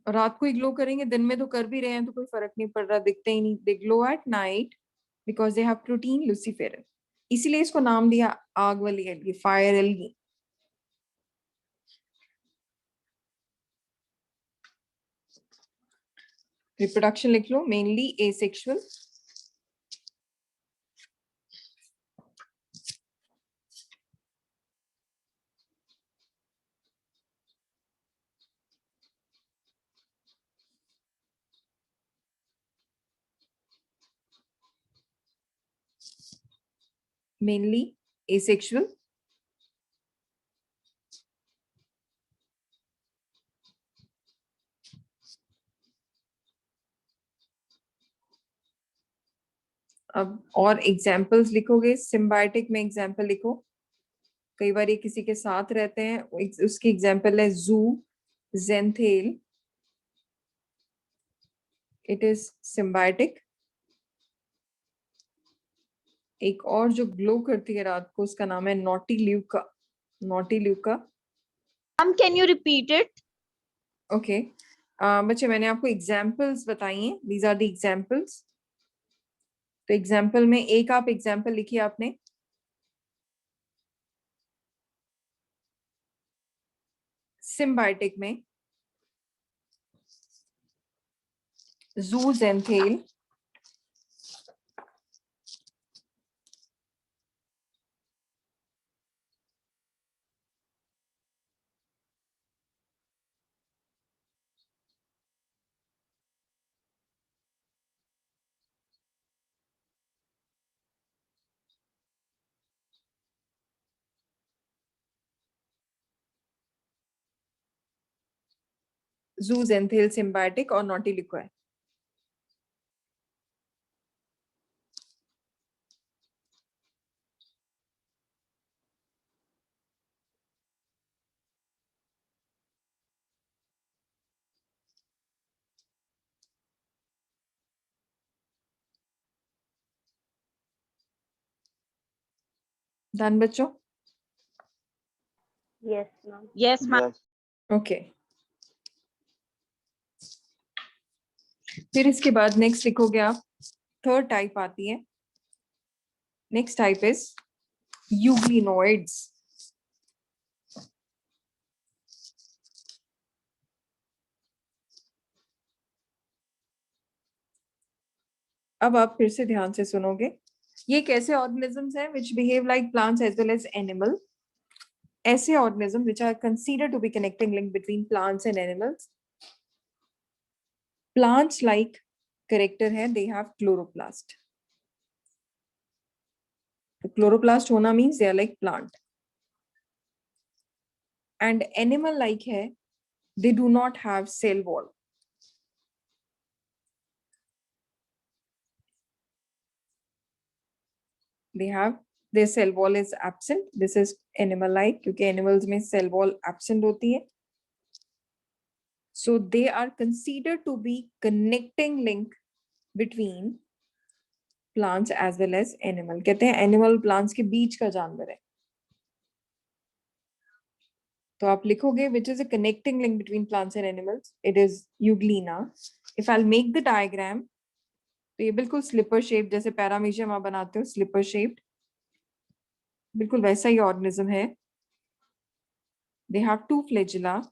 रात को ही ग्लो करेंगे, दिन में तो कर भी रहे हैं तो कोई फर्क नहीं पड़ रहा, दिखते ही नहीं. they glow at night because they have protein, luciferin. इसीलिए इसको नाम दिया आग वाली एल्गी, फायर एल्गी. रिप्रोडक्शन लिख लो, मेनली एसेक्सुअल. Mainly asexual. अब और एग्जाम्पल्स लिखोगे, सिम्बायोटिक में एग्जाम्पल लिखो. कई बार ये किसी के साथ रहते हैं, उसकी एग्जाम्पल है जू ज़ेंथेल. It is symbiotic. एक और जो ग्लो करती है रात को, उसका नाम है noctiluca. Noctiluca. Ma'am, can you repeat it? Okay. बच्चे, मैंने आपको एग्जाम्पल्स बताई हैं. These are the examples. तो एग्जाम्पल में एक आप एग्जाम्पल लिखिए आपने. सिम्बायोटिक में zooxanthellae, zooxanthellae symbiotic और nautilus है. डन बच्चों? Yes, ma'am. Yes, ma'am. Okay. फिर इसके बाद नेक्स्ट लिखोगे आप. थर्ड टाइप आती है. Next type is euglenoids. अब आप फिर से ध्यान से सुनोगे. ये कैसे ऑर्गेनिजम्स हैं which behave like plants as well as animal. ऐसे organism which are considered to be connecting link between plants and animals. Plants like character है, they have chloroplast. तो chloroplast होना means they are like plant. And animal like है, they do not have cell wall. They have, their cell wall is absent. This is animal like, क्योंकि animals में cell wall absent होती है. So they are considered to be connecting link between plants as well as animal. कहते हैं animal plants के बीच का जानवर है. तो आप लिखोगे which is a connecting link between plants and animals. It is euglena. If I'll make the diagram, तो ये बिल्कुल स्लिपर शेप, जैसे पैरामीशियम आप बनाते हो स्लिपर शेप्ड, बिल्कुल वैसा ही ऑर्गेनिज्म है. They have two flagella,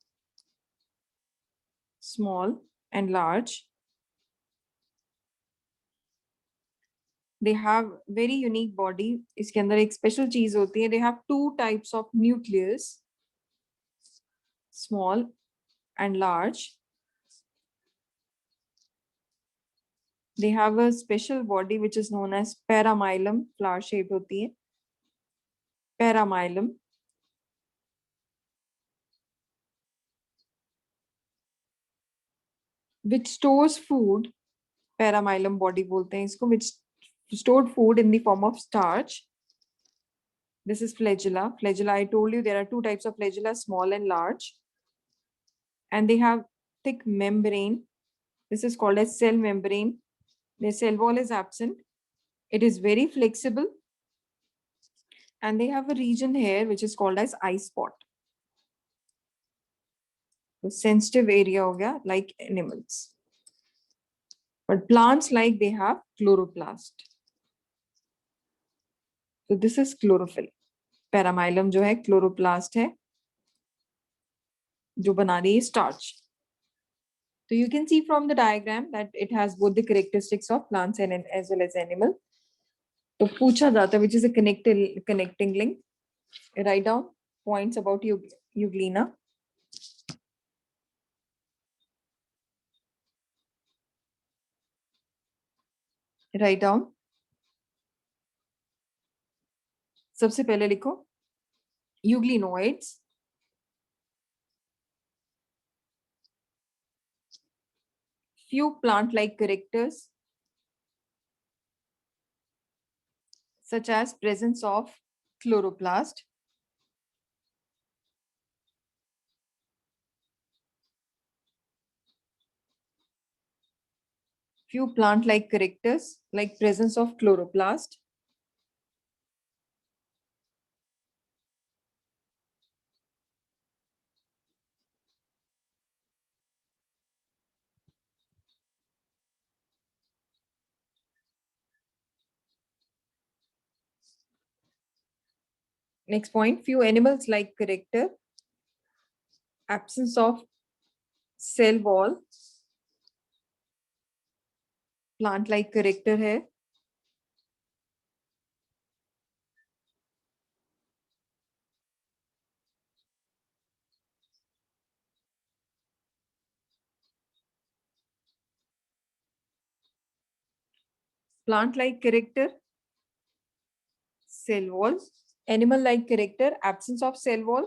small and large. They have very unique body. इसके अंदर एक स्पेशल चीज होती है. They have two types of nucleus, small and large. They have a special body which is known as paramylum. Flower shaped होती है. Paramylum. Which stores food. Paramylum body बोलते हैं इसको, which stored food in the form of starch. This is flagella. Flagella, I told you there are two types of flagella, small and large. And they have thick membrane. This is called as cell membrane. Their cell wall is absent. It is very flexible. And they have a region here which is called as eye spot. So sensitive area हो गया, like animals. But plants like they have chloroplast. So this is chlorophyll. Paramylum जो है chloroplast है, जो बना रही है starch. So you can see from the diagram that it has both the characteristics of plants and as well as animal. तो पूछा जाता है which is a connecting link. Write down points about euglena. Write down. सबसे पहले लिखो euglenoids. Few plant-like characters such as presence of chloroplast, few plant-like characters like presence of chloroplast, Next point, few animals like character, absence of cell wall, plant like character है, plant like character, cell wall, animal like character, absence of cell wall,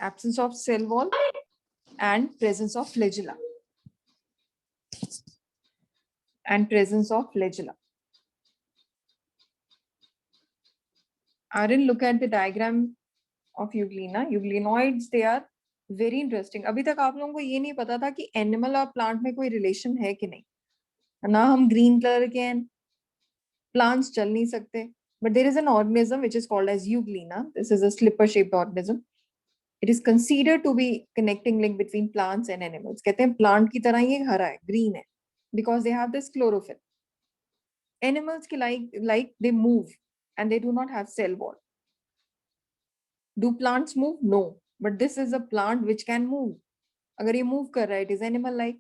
absence of cell wall, and presence of flagella. And presence of flagella. Aaron, look at the diagram of euglena. Euglenoids, they are very interesting. अभी तक आप लोगों को ये नहीं पता था कि एनिमल और प्लांट में कोई रिलेशन है कि नहीं. ना हम ग्रीन कलर के हैं, प्लांट्स चल नहीं सकते. But there is an organism which is called as euglena. This is a slipper-shaped organism. It is considered to be connecting link between plants and animals. कहते हैं प्लांट की तरह ये हरा है, green है, because they have this chlorophyll. Animals की like they move and they do not have cell wall. Do plants move? No, but this is a plant which can move. अगर ये move कर रहा है, it is animal like.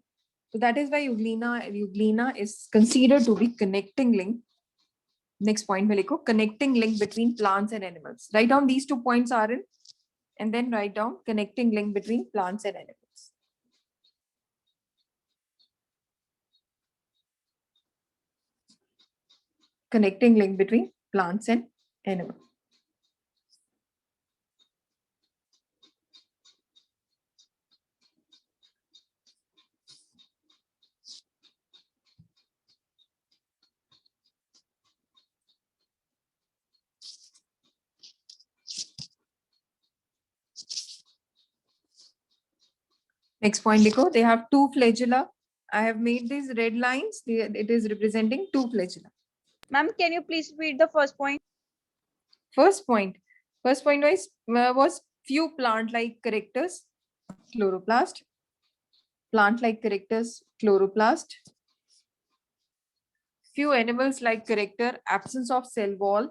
So that is why euglena is considered to be connecting link. Next point में लिखो connecting link between plants and animals. Write down these 2 points, Aaron, and then write down connecting link between plants and animals. Connecting link between plants and animals. Next point, Nico, they have 2 flagella. I have made these red lines. It is representing 2 flagella. Ma'am, can you please repeat the first point? First point was few plant-like characters, chloroplast. Plant-like characters, chloroplast. Few animals-like character, absence of cell wall.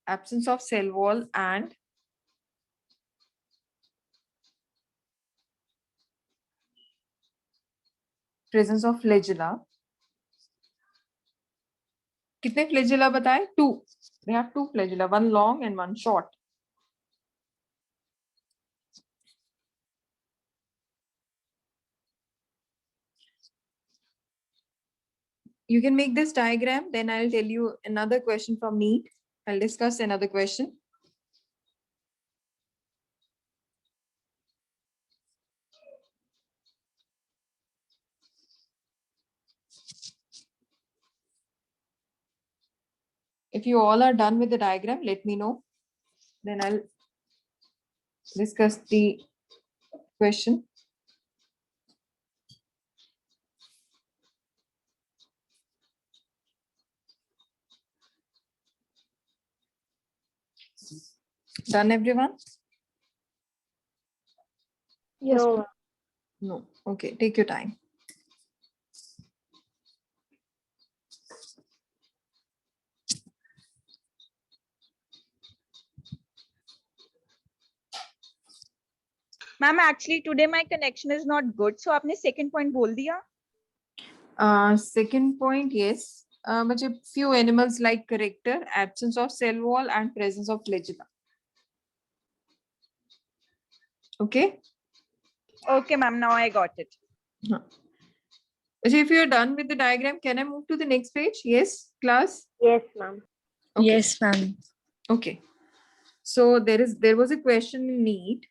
Absence of cell wall and presence of flagella. कितने flagella बताए? 2. They have 2 flagella, one long and one short. You can make this diagram, then I'll tell you another question from NEET. I'll discuss another question. If you all are done with the diagram, let me know. Then I'll discuss the question. Done, everyone? Yes. No. No. Okay, take your time. Ma'am, actually today my connection is not good. So आपने second point बोल दिया? Second point, yes. मुझे few animals like character, absence of cell wall and presence of flagella. Okay. Okay, ma'am. Now I got it. If you are done with the diagram, can I move to the next page? Yes, class? Yes, ma'am. Okay. Yes, ma'am. Okay. So there was a question in NEET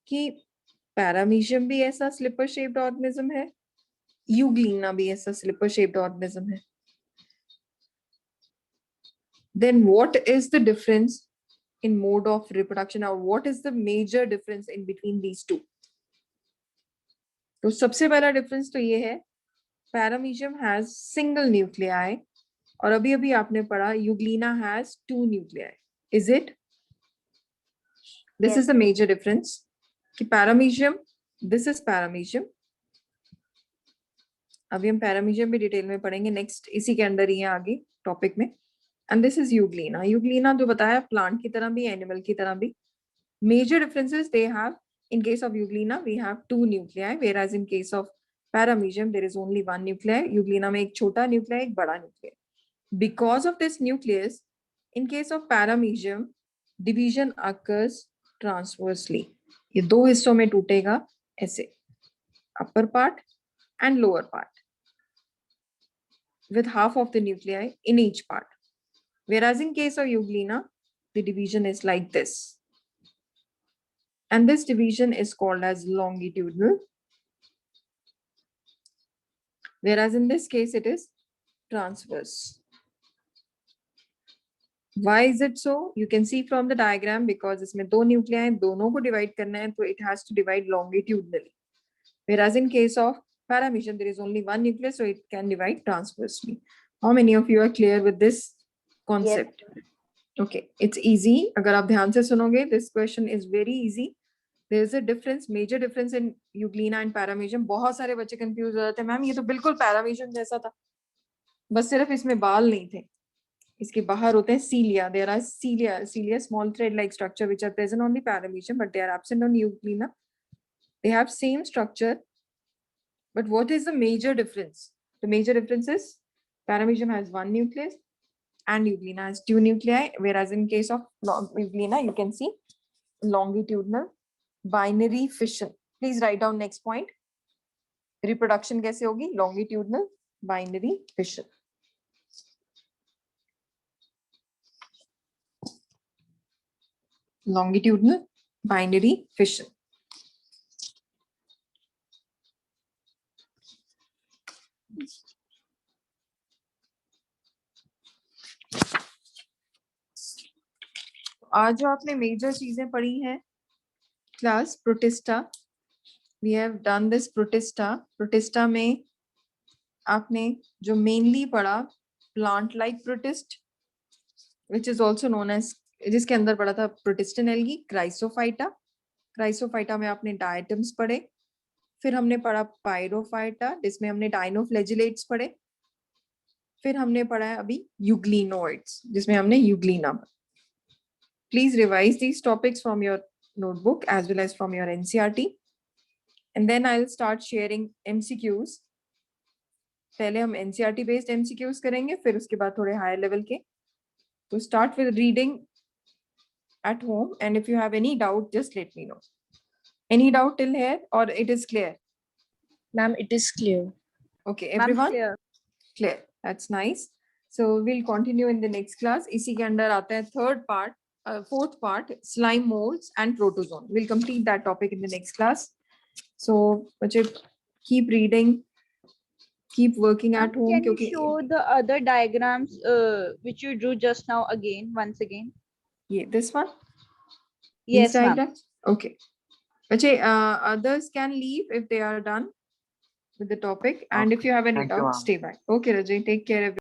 कि paramecium भी ऐसा slipper shaped organism है, euglena भी ऐसा slipper shaped organism है. Then what is the difference in mode of reproduction, or what is the major difference in between these two? तो सबसे पहला डिफरेंस तो ये है, पैरामीशियम हैज सिंगल न्यूक्लियाई और अभी अभी आपने पढ़ा euglena has 2 nuclei. Is it? This is the major difference कि पैरामीशियम, this is paramecium, अभी हम पैरामीशियम भी डिटेल में पढ़ेंगे नेक्स्ट, इसी के अंदर ही है आगे टॉपिक में. And this is euglena. Euglena जो बताया प्लांट की तरह भी एनिमल की तरह भी. Major differences they have. In case of Euglena, we have 2 nuclei, whereas in case of Paramecium, there is only 1 nuclei. Euglena में एक छोटा nuclei, एक बड़ा nuclei. Because of this nucleus, in case of Paramecium, division occurs transversely. ये दो हिस्सों में टूटेगा ऐसे, upper part and lower part, with half of the nuclei in each part. Whereas in case of Euglena, the division is like this. And this division is called as longitudinal. Whereas in this case, it is transverse. Why is it so? You can see from the diagram, because इसमें दो nuclei हैं, दोनों को divide करना है, तो it has to divide longitudinally. Whereas in case of Paramecium, there is only 1 nucleus, so it can divide transversely. How many of you are clear with this concept? Okay, it's easy. अगर आप ध्यान से सुनोगे, this question is very easy. There is a difference, major difference in Euglena and Paramecium. बहुत सारे बच्चे confuse हो जाते हैं, मैम ये तो बिल्कुल Paramecium जैसा था, बस सिर्फ इसमें बाल नहीं थे, इसके बाहर होते हैं cilia. There are cilia, small thread-like structure which are present on the Paramecium, but they are absent on Euglena. They have same structure, but what is the major difference? The major difference is Paramecium has 1 nucleus and Euglena has 2 nuclei, whereas in case of Euglena, you can see longitudinal binary fission. Please write down next point. Reproduction कैसे होगी? Longitudinal binary fission. Longitudinal binary fission. आज जो आपने major चीजें पढ़ी हैं, class protista, we have done this protista. Protista में आपने जो मेनली पढ़ा plant like protist, which is also known as, जिसके अंदर पढ़ा था प्रोटिस्टन एल्गी, क्राइसोफाइटा. क्राइसोफाइटा में आपने डायटम्स पढ़े. फिर हमने पढ़ा पायरोफाइटा, जिसमें हमने डाइनोफ्लैजिलेट्स पढ़े. फिर हमने पढ़ा है अभी यूग्लिनोइड्स, जिसमें हमने Euglena. Please revise these topics from your notebook as well as from your NCERT, and then I'll start sharing MCQs. पहले हम NCERT based MCQs करेंगे, फिर उसके बाद थोड़े higher level के. तो start with reading at home, and if you have any doubt, just let me know. Any doubt till here, or it is clear? Ma'am, it is clear. Okay, Ma'am, everyone? clear. Clear. That's nice. So we'll continue in the next class. इसी के अंदर आता है third part. Fourth part, slime molds and protozoan. We'll complete that topic in the next class. So, keep reading, keep working at home. Can you show the other diagrams which you drew just now again, once again? Yeah, this one? Yes, These ma'am. diagrams? Okay. Others can leave if they are done with the topic. And if you have any Thank you, doubts, ma'am. stay back. Okay, Rajay, take care.